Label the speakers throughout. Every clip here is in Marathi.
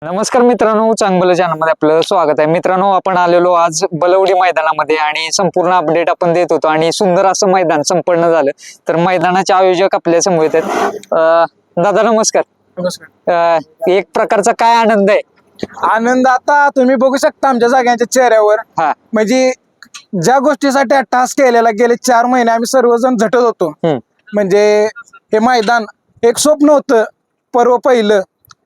Speaker 1: नमस्कार मित्रांनो, चांगलं चॅनलमध्ये आपलं स्वागत आहे. मित्रांनो, आपण आलेलो आज बलवडी मैदानामध्ये आणि संपूर्ण अपडेट आपण देत होतो आणि सुंदर असं मैदान संपन्न झालं. तर मैदानाचे आयोजक आपल्या समोर येतात. दादा नमस्कार.
Speaker 2: नमस्कार.
Speaker 1: एक प्रकारचा काय आनंद आहे?
Speaker 2: आनंद आता तुम्ही बघू शकता आमच्या सगळ्यांच्या चेहऱ्यावर.
Speaker 1: हा.
Speaker 2: म्हणजे ज्या गोष्टीसाठी टास्क केलेला गेले 4 महिने आम्ही सर्वजण झटत होतो. म्हणजे हे मैदान एक स्वप्न होतं. पर्व पहिलं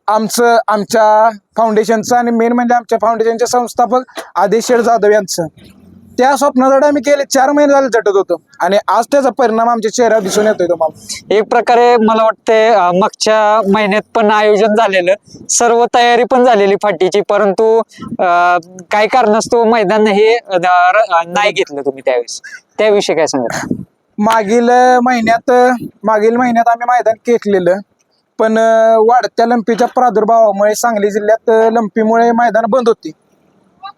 Speaker 2: आमच्या फाउंडेशनचं आणि मेन म्हणजे आमच्या फाउंडेशनचे संस्थापक आदेश शेठ जाधव यांचं. त्या स्वप्नासाठी आम्ही गेले 4 महिने झाले झटत होतो आणि आज त्याचा परिणाम आमच्या चेहऱ्यावर दिसून येतोय तुम्हाला.
Speaker 1: एक प्रकारे मला वाटतंय मागच्या महिन्यात पण आयोजन झालेलं, सर्व तयारी पण झालेली फाटीची, परंतु काही कारणास्तव मैदान हे नाही घेतलं तुम्ही त्यावेळेस. त्याविषयी काय सांगा?
Speaker 2: मागील महिन्यात आम्ही मैदान केकलेलं, पण वाढत्या लंपीच्या प्रादुर्भावामुळे सांगली जिल्ह्यात लंपीमुळे मैदान बंद होती.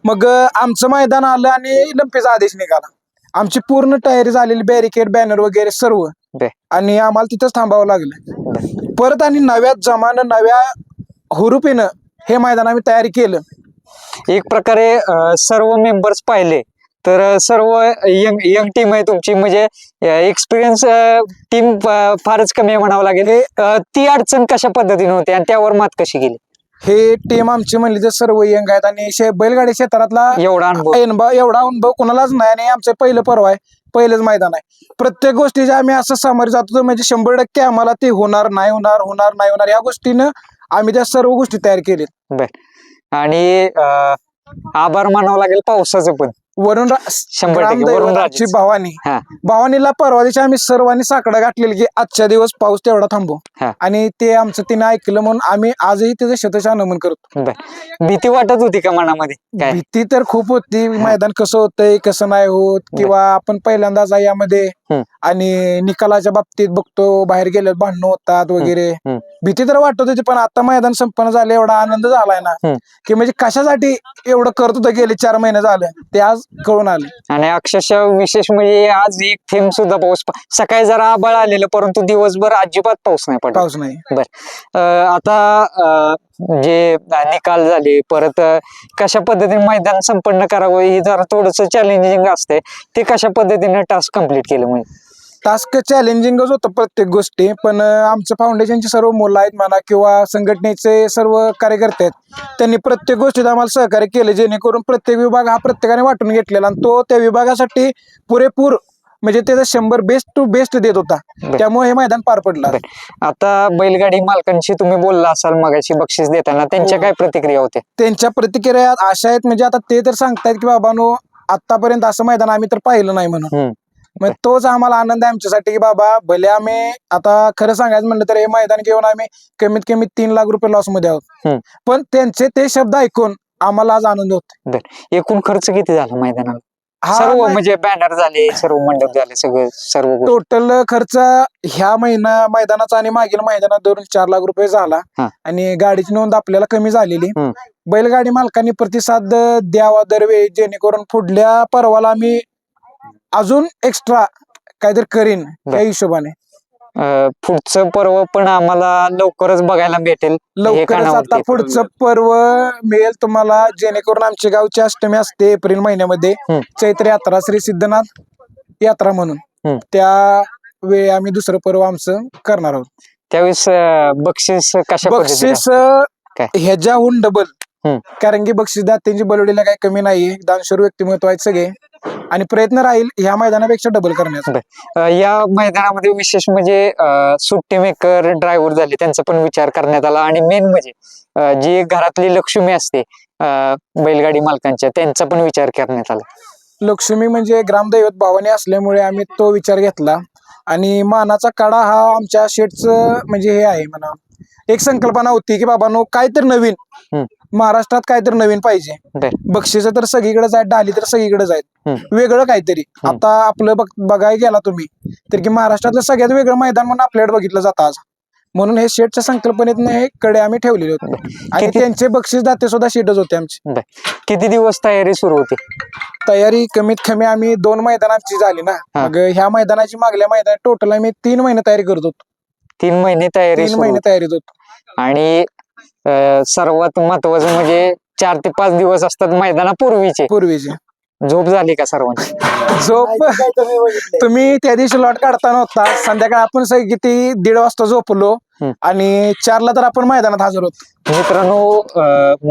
Speaker 2: मग आमचं मैदान आलं आणि लंपीचा आदेश निघाला. आमची पूर्ण तयारी झालेली, बॅरिकेड बॅनर वगैरे सर्व, आणि आम्हाला तिथंच थांबावं लागलं. परत आणि नव्या जमानं नव्या हुरूपीनं हे मैदान आम्ही तयारी केलं.
Speaker 1: एक प्रकारे सर्व मेंबर्स पाहिले तर सर्व यंग टीम आहे तुमची, म्हणजे एक्सपिरियन्स टीम फारच कमी आहे म्हणावं लागेल. ती अडचण कशा पद्धतीने होती आणि त्यावर मात कशी केली?
Speaker 2: हे टीम आमची म्हणली तर सर्व यंग आहेत आणि बैलगाडी क्षेत्रातला
Speaker 1: एवढा
Speaker 2: अनुभव कोणालाच नाही. आणि आमचं पहिलं पर्व आहे, पहिलंच मैदान आहे. प्रत्येक गोष्टीचे आम्ही असं सामोरे जात होतो, म्हणजे 100% आम्हाला ते होणार नाही होणार या गोष्टीनं आम्ही त्या सर्व गोष्टी तयार केल्या.
Speaker 1: बर. आणि आभार मानावं लागेल पावसाचं पण.
Speaker 2: वरून
Speaker 1: 100%
Speaker 2: भवानीला परवा दिवशी आम्ही सर्वांनी साकडा घातलेली की आजच्या दिवस पाऊस तेवढा थांबू, आणि ते आमचं तिने ऐकलं म्हणून आम्ही आजही त्याचं शतशः करतो.
Speaker 1: भीती वाटत होती का मनामध्ये?
Speaker 2: भीती तर खूप होती. मैदान कसं होतंय कसं नाही होत, किंवा आपण पहिल्यांदाच यामध्ये आणि निकालाच्या बाबतीत बघतो बाहेर गेले भांडणं होतात वगैरे, भीती तर वाटत होती. पण आता मैदान संपन्न झालं, एवढा आनंद झालाय ना की म्हणजे कशासाठी एवढं करत होतं गेले 4 महिने झालं ते आज कळून आले.
Speaker 1: आणि अक्षरशः विशेष म्हणजे आज एक थेंब सुद्धा पाऊस, सकाळी जरा आभाळ आलेलं परंतु दिवसभर अजिबात पाऊस नाही पडला.
Speaker 2: पाऊस नाही.
Speaker 1: बर. आता जे निकाल झाले, परत कशा पद्धतीने मैदान संपन्न करावं हे जरा थोडस चॅलेंजिंग असते. ते कशा पद्धतीने टास्क कम्प्लीट केलं? म्हणजे
Speaker 2: टास्क चॅलेंजिंगच होतं प्रत्येक गोष्टी, पण आमचं फाउंडेशनचे सर्व मुलं आहेत म्हणा किंवा संघटनेचे सर्व कार्यकर्ते आहेत, त्यांनी प्रत्येक गोष्टीत आम्हाला सहकार्य केले, जेणेकरून प्रत्येक विभाग हा प्रत्येकाने वाटून घेतलेला आणि तो त्या विभागासाठी पुरेपूर म्हणजे त्याचा 100 बेस्ट टू बेस्ट देत होता. त्यामुळे हे मैदान पार पडलं.
Speaker 1: आता बैलगाडी मालकांशी तुम्ही बोलला असाल मगाशी बक्षीस देताना, त्यांच्या काय प्रतिक्रिया होत्या?
Speaker 2: त्यांच्या प्रतिक्रिया अशा आहेत, म्हणजे आता ते तर सांगतायत की बाबांनो आतापर्यंत असं मैदान आम्ही तर पाहिलं नाही म्हणून. मग तोच आम्हाला आनंद आहे आमच्यासाठी की बाबा भले आम्ही आता खरं सांगायचं म्हणलं तर हे मैदान घेऊन आम्ही कमीत कमी 3 लाख रुपये लॉस मध्ये आहोत, पण त्यांचे ते शब्द ऐकून आम्हाला आज आनंद होतो.
Speaker 1: एकूण खर्च किती झाला मैदानाला? सर्व म्हणजे बॅनर झाले, सर्व मंडप झाले, सर्व
Speaker 2: टोटल खर्च ह्या मैदानाचा आणि मागील मैदानात धरून 4 लाख रुपये झाला. आणि गाडीची नोंद आपल्याला कमी झालेली. बैलगाडी मालकांनी प्रतिसाद द्यावा दरवेळी, जेणेकरून पुढल्या पर्वाला आम्ही अजून एक्स्ट्रा काहीतरी करीन त्या हिशोबाने.
Speaker 1: पुढचं पर्व पण आम्हाला लवकरच बघायला भेटेल.
Speaker 2: लवकरच आता पुढचं पर्व मिळेल तुम्हाला, जेणेकरून आमच्या गावची अष्टमी असते एप्रिल महिन्यामध्ये, चैत्र यात्रा, श्री सिद्धनाथ यात्रा म्हणून. त्या वेळी आम्ही दुसरं पर्व आमचं करणार आहोत.
Speaker 1: त्यावेळेस बक्षीस
Speaker 2: बक्षीस ह्याच्याहून डबल, कारण की बक्षीसदात्यांची बलवडीला काही कमी नाहीये. दानशूर व्यक्तिमत्व आहेत सगळे, आणि प्रयत्न राहील ह्या मैदानापेक्षा डबल करण्याचा.
Speaker 1: या मैदानामध्ये विशेष म्हणजे सुट्टी मेकर ड्रायव्हर झाले त्यांचा पण विचार करण्यात आला, आणि मेन म्हणजे जी घरातली लक्ष्मी असते बैलगाडी मालकांच्या, त्यांचा पण विचार करण्यात आला.
Speaker 2: लक्ष्मी म्हणजे ग्रामदैवत भवानी असल्यामुळे आम्ही तो विचार घेतला. आणि मानाचा काढा हा आमच्या शेठचं म्हणजे हे आहे म्हणा, एक संकल्पना होती की बाबांनो काहीतरी नवीन महाराष्ट्रात काहीतरी नवीन पाहिजे. बक्षीस तर सगळीकडेच आहेत, डाली तर सगळीकडेच आहेत, वेगळं काहीतरी. आता आपलं बघायला गेला तुम्ही तर की महाराष्ट्रातलं सगळ्यात वेगळं मैदान म्हणून आपल्याकडे बघितलं जातं आज. म्हणून हे शेठच्या संकल्पनेतनं हे कडे आम्ही ठेवलेले होते, आणि त्यांचे बक्षीसदाते सुद्धा शेठच होते आमचे.
Speaker 1: किती दिवस तयारी सुरू होती?
Speaker 2: तयारी कमीत कमी आम्ही 2 मैदानाची झाली ना. मग ह्या मैदानाची मागल्या मैदानात टोटल आम्ही 3 महिने तयारी करत होतो.
Speaker 1: 3 महिने तयारीत होतो.
Speaker 2: आणि
Speaker 1: सर्वात महत्वाचं म्हणजे 4 ते 5 दिवस असतात मैदानापूर्वीचे.
Speaker 2: पूर्वीचे
Speaker 1: झोप झाली का सर्वांची?
Speaker 2: झोप तुम्ही त्या दिवशी लॉट काढताना होता, संध्याकाळी आपण सगळी किती 1:30 वाजता झोपलो आणि 4ला तर आपण मैदानात हजर होतो.
Speaker 1: मित्रांनो,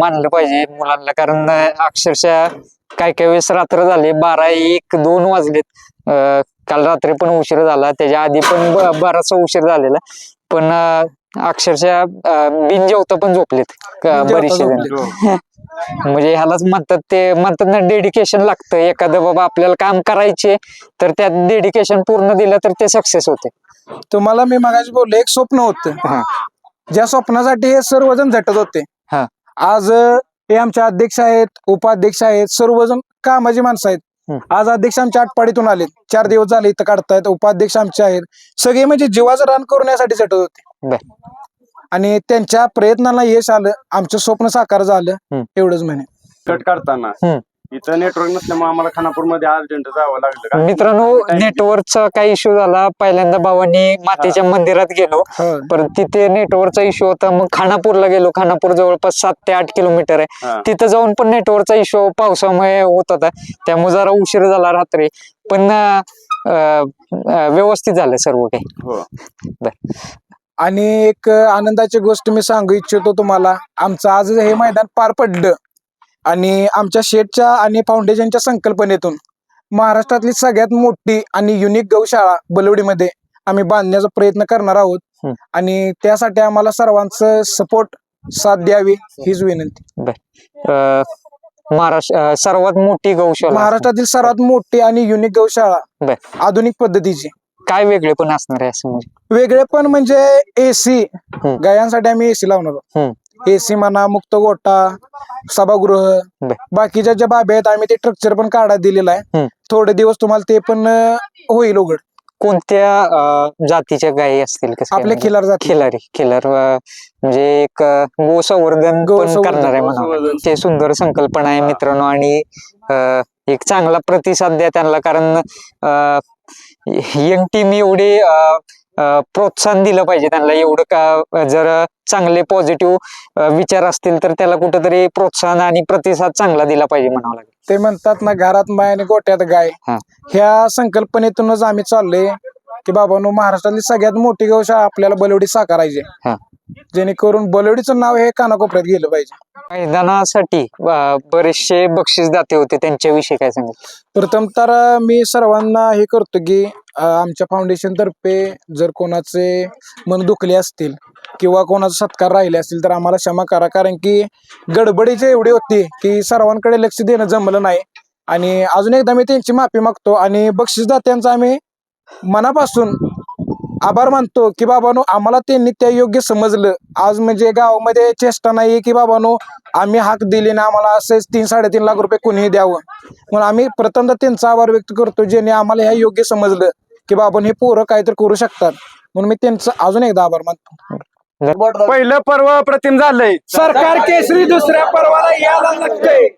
Speaker 1: मानलं पाहिजे मुलांना, कारण अक्षरशः काय काय वेळेस रात्र झाली, 12, 1, 2 वाजलेत. काल रात्री पण उशीर झाला, त्याच्या आधी पण बराचसा उशीर झालेला, पण अक्षरशः बिन जेवता पण झोपलेत बरेचसे जण. म्हणजे ह्यालाच म्हणतात ना, डेडिकेशन लागतं. एखादं बाबा आपल्याला काम करायचे तर त्यात डेडिकेशन पूर्ण दिलं तर ते सक्सेस होते.
Speaker 2: तुम्हाला मी मगाशी बोललो, एक स्वप्न होतं, ज्या स्वप्नासाठी हे सर्वजण झटत होते.
Speaker 1: हा.
Speaker 2: आज हे आमचे अध्यक्ष आहेत, उपाध्यक्ष आहेत, सर्वजण कामाची माणसं आहेत. आज अध्यक्ष आमच्या आटपाडीतून आलेत, 4 दिवस झाले इथं काढतायत. उपाध्यक्ष आमचे आहेत, सगळे म्हणजे जीवाचं रान करण्यासाठी झटत होते. आणि त्यांच्या प्रयत्नांना यश आलं, आमचं स्वप्न साकार झालं, एवढंच म्हणे.
Speaker 3: कट काढताना इथं नेटवर्क नसल्यामुळे आम्हाला खानापूरमध्ये अर्जंट जावं लागलं.
Speaker 1: मित्रांनो, नेटवर्कचा काही इश्यू झाला. पहिल्यांदा भावांनी मातेच्या मंदिरात गेलो, पण तिथे नेटवर्कचा इश्यू होता. मग खानापूरला गेलो. खानापूर जवळपास 7 ते 8 किलोमीटर आहे. तिथं जाऊन पण नेटवर्कचा इश्यू पावसामुळे होत होता, त्यामुळे जरा उशीर झाला रात्री, पण व्यवस्थित झालं सर्व काही.
Speaker 2: आणि एक आनंदाची गोष्ट मी सांगू इच्छितो तुम्हाला, आमचं आज हे मैदान पार पडलं आणि आमच्या शेटच्या आणि फाउंडेशनच्या संकल्पनेतून महाराष्ट्रातली सगळ्यात मोठी आणि युनिक गौशाळा बलवडीमध्ये आम्ही बांधण्याचा प्रयत्न करणार आहोत. आणि त्यासाठी आम्हाला सर्वांचं सपोर्ट साथ द्यावी हीच विनंती.
Speaker 1: महाराष्ट्र सर्वात मोठी गौशाळा,
Speaker 2: महाराष्ट्रातील सर्वात मोठी आणि युनिक गौशाळा, आधुनिक पद्धतीची.
Speaker 1: काय वेगळे पण असणार आहे असं? म्हणजे
Speaker 2: वेगळे पण म्हणजे एसी, गायांसाठी आम्ही एसी लावणार आहोत. एसी म्हणा, मुक्त गोठा, सभागृह, बाकीच्या ज्या बाबी आहेत आम्ही ते स्ट्रक्चर पण काढा दिलेला आहे. थोडे दिवस तुम्हाला ते पण होईल उघड.
Speaker 1: कोणत्या जातीच्या गायी असतील? कसं
Speaker 2: आपल्या खिलार जाती.
Speaker 1: खिलार म्हणजे एक गोसंवर्धन पण करणार आहे म्हणा. ते सुंदर संकल्पना आहे मित्रांनो, आणि एक चांगला प्रतिसाद द्या त्यांना, कारण यंग टीम एवढी प्रोत्साहन दिलं पाहिजे त्यांना. एवढं का जर चांगले पॉझिटिव्ह विचार असतील तर त्याला कुठेतरी प्रोत्साहन आणि प्रतिसाद चांगला दिला पाहिजे म्हणावं लागेल.
Speaker 2: ते म्हणतात ना, घरात माय आणि गोट्यात गाय, ह्या संकल्पनेतूनच आम्ही चाललोय की बाबांनो, महाराष्ट्रातली सगळ्यात मोठी गौशाळा आपल्याला बलवडी साकारायची, जेणेकरून बलवडीचं नाव हे कानाकोपऱ्यात गेलं पाहिजे.
Speaker 1: मैदानासाठी बरेचसे बक्षीसदाते होते, त्यांच्याविषयी काय सांगेल?
Speaker 2: प्रथम तर मी सर्वांना हे करतो की आमच्या फाउंडेशन तर्फे जर कोणाचे मन दुखले असतील किंवा कोणाचा सत्कार राहिले असतील तर आम्हाला क्षमा करा, कारण की गडबडीचे एवढी होती की सर्वांकडे लक्ष देणं जमलं नाही. आणि अजून एकदा मी त्यांची माफी मागतो आणि बक्षीसदात्यांचा आम्ही मनापासून आभार मानतो की बाबांनो, आम्हाला त्यांनी त्या योग्य समजलं. आज म्हणजे गावामध्ये चेष्टा नाही की बाबांनो आम्ही हाक दिली ना, आम्हाला असेच 3-3.5 लाख रुपये कोणीही द्यावं, म्हणून आम्ही प्रथमतः त्यांचा आभार व्यक्त करतो, ज्यांनी आम्हाला ह्या योग्य समजलं की बाबांनो हे पोरं काहीतरी करू शकतात, म्हणून मी त्यांचा अजून एकदा आभार मानतो.
Speaker 3: पहिलं पर्व प्रतिम झालंय.
Speaker 2: सरकार केसरी दुसऱ्या पर्वाला यायला लागतंय.